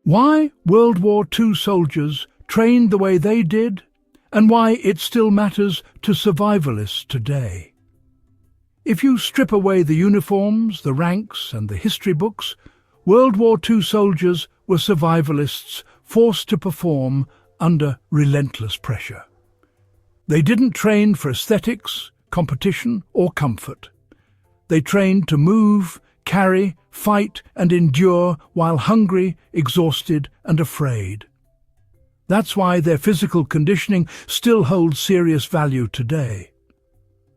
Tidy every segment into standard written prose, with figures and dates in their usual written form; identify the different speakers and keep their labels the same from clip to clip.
Speaker 1: Why World War II soldiers trained the way they did, and why it still matters to survivalists today. If you strip away the uniforms, the ranks and the history books, World War II soldiers were survivalists forced to perform under relentless pressure. They didn't train for aesthetics, competition or comfort. They trained to move, carry, fight and endure while hungry, exhausted and afraid. That's why their physical conditioning still holds serious value today.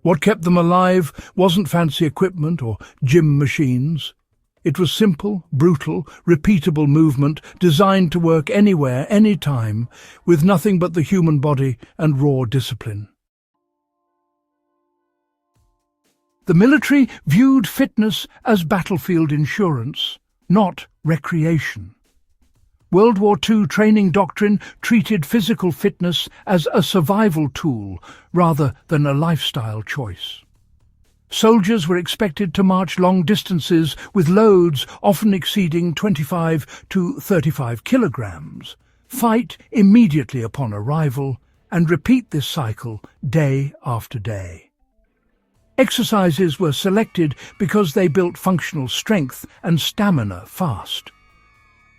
Speaker 1: What kept them alive wasn't fancy equipment or gym machines. It was simple, brutal, repeatable movement designed to work anywhere, anytime, with nothing but the human body and raw discipline. The military viewed fitness as battlefield insurance, not recreation. World War II training doctrine treated physical fitness as a survival tool rather than a lifestyle choice. Soldiers were expected to march long distances with loads often exceeding 25 to 35 kilograms, fight immediately upon arrival, and repeat this cycle day after day. Exercises were selected because they built functional strength and stamina fast.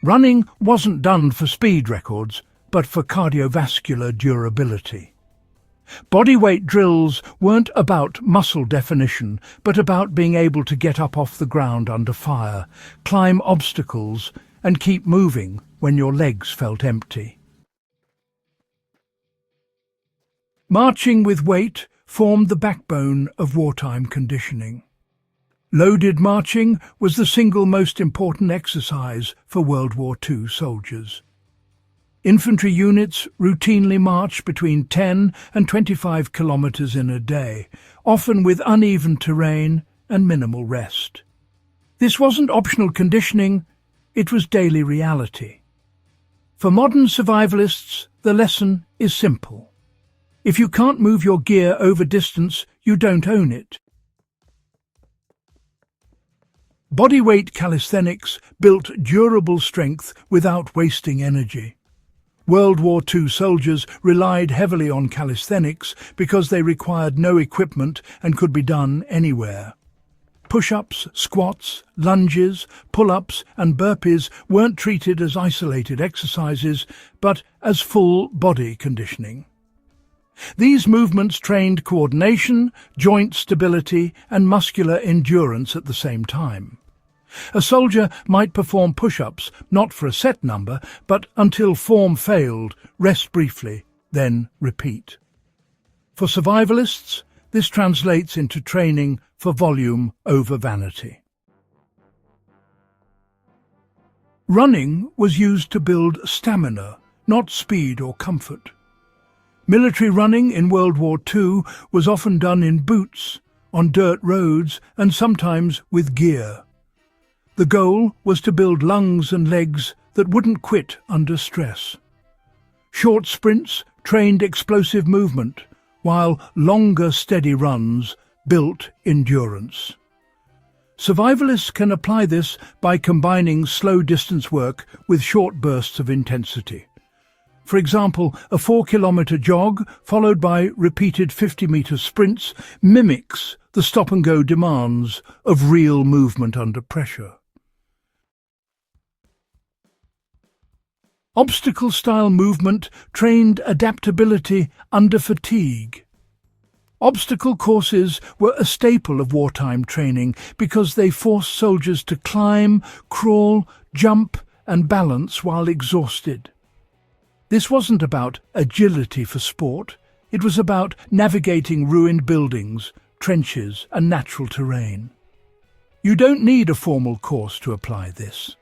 Speaker 1: Running wasn't done for speed records, but for cardiovascular durability. Bodyweight drills weren't about muscle definition, but about being able to get up off the ground under fire, climb obstacles, and keep moving when your legs felt empty. Marching with weight formed the backbone of wartime conditioning. Loaded marching was the single most important exercise for World War II soldiers. Infantry units routinely marched between 10 and 25 kilometers in a day, often with uneven terrain and minimal rest. This wasn't optional conditioning, it was daily reality. For modern survivalists, the lesson is simple. If you can't move your gear over distance, you don't own it. Bodyweight calisthenics built durable strength without wasting energy. World War II soldiers relied heavily on calisthenics because they required no equipment and could be done anywhere. Push-ups, squats, lunges, pull-ups and burpees weren't treated as isolated exercises, but as full body conditioning. These movements trained coordination, joint stability and muscular endurance at the same time. A soldier might perform push-ups, not for a set number, but until form failed, rest briefly, then repeat. For survivalists, this translates into training for volume over vanity. Running was used to build stamina, not speed or comfort. Military running in World War II was often done in boots, on dirt roads, and sometimes with gear. The goal was to build lungs and legs that wouldn't quit under stress. Short sprints trained explosive movement, while longer steady runs built endurance. Survivalists can apply this by combining slow distance work with short bursts of intensity. For example, a 4-kilometer jog followed by repeated 50-meter sprints mimics the stop-and-go demands of real movement under pressure. Obstacle-style movement trained adaptability under fatigue. Obstacle courses were a staple of wartime training because they forced soldiers to climb, crawl, jump and balance while exhausted. This wasn't about agility for sport, it was about navigating ruined buildings, trenches and natural terrain. You don't need a formal course to apply this.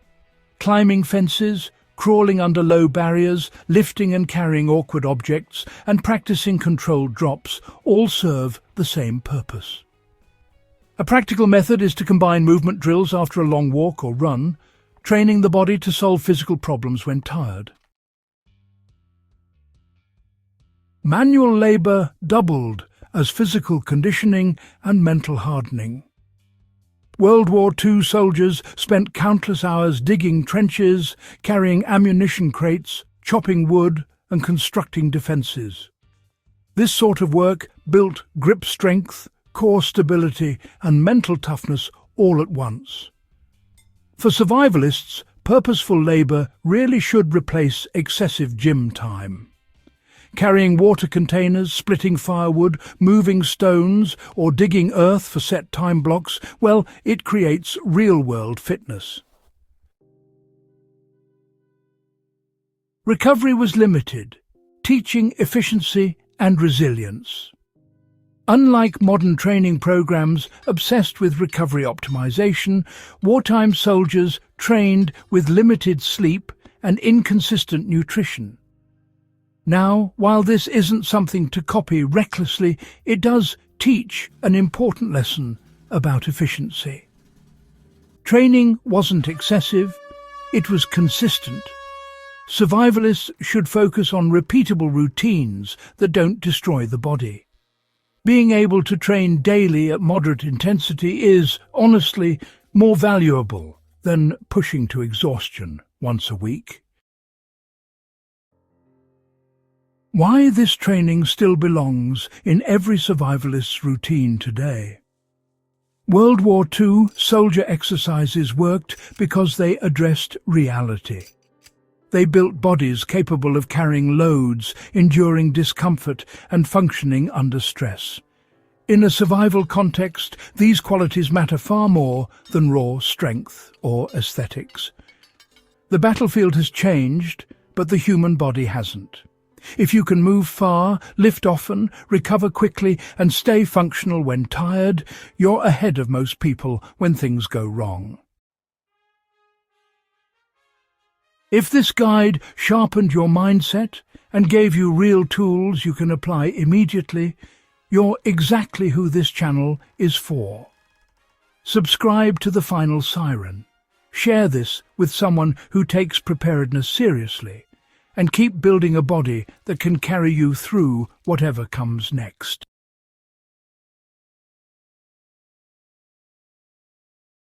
Speaker 1: Climbing fences, crawling under low barriers, lifting and carrying awkward objects, and practicing controlled drops all serve the same purpose. A practical method is to combine movement drills after a long walk or run, training the body to solve physical problems when tired. Manual labour doubled as physical conditioning and mental hardening. World War II soldiers spent countless hours digging trenches, carrying ammunition crates, chopping wood, and constructing defences. This sort of work built grip strength, core stability, and mental toughness all at once. For survivalists, purposeful labour really should replace excessive gym time. Carrying water containers, splitting firewood, moving stones, or digging earth for set time blocks, well, it creates real-world fitness. Recovery was limited, teaching efficiency and resilience. Unlike modern training programs obsessed with recovery optimization, wartime soldiers trained with limited sleep and inconsistent nutrition. Now, while this isn't something to copy recklessly, it does teach an important lesson about efficiency. Training wasn't excessive, it was consistent. Survivalists should focus on repeatable routines that don't destroy the body. Being able to train daily at moderate intensity is, honestly, more valuable than pushing to exhaustion once a week. Why this training still belongs in every survivalist's routine today. World War II soldier exercises worked because they addressed reality. They built bodies capable of carrying loads, enduring discomfort, and functioning under stress. In a survival context, these qualities matter far more than raw strength or aesthetics. The battlefield has changed, but the human body hasn't. If you can move far, lift often, recover quickly, and stay functional when tired, you're ahead of most people when things go wrong. If this guide sharpened your mindset and gave you real tools you can apply immediately, you're exactly who this channel is for. Subscribe to the Final Siren. Share this with someone who takes preparedness seriously, and keep building a body that can carry you through whatever comes next.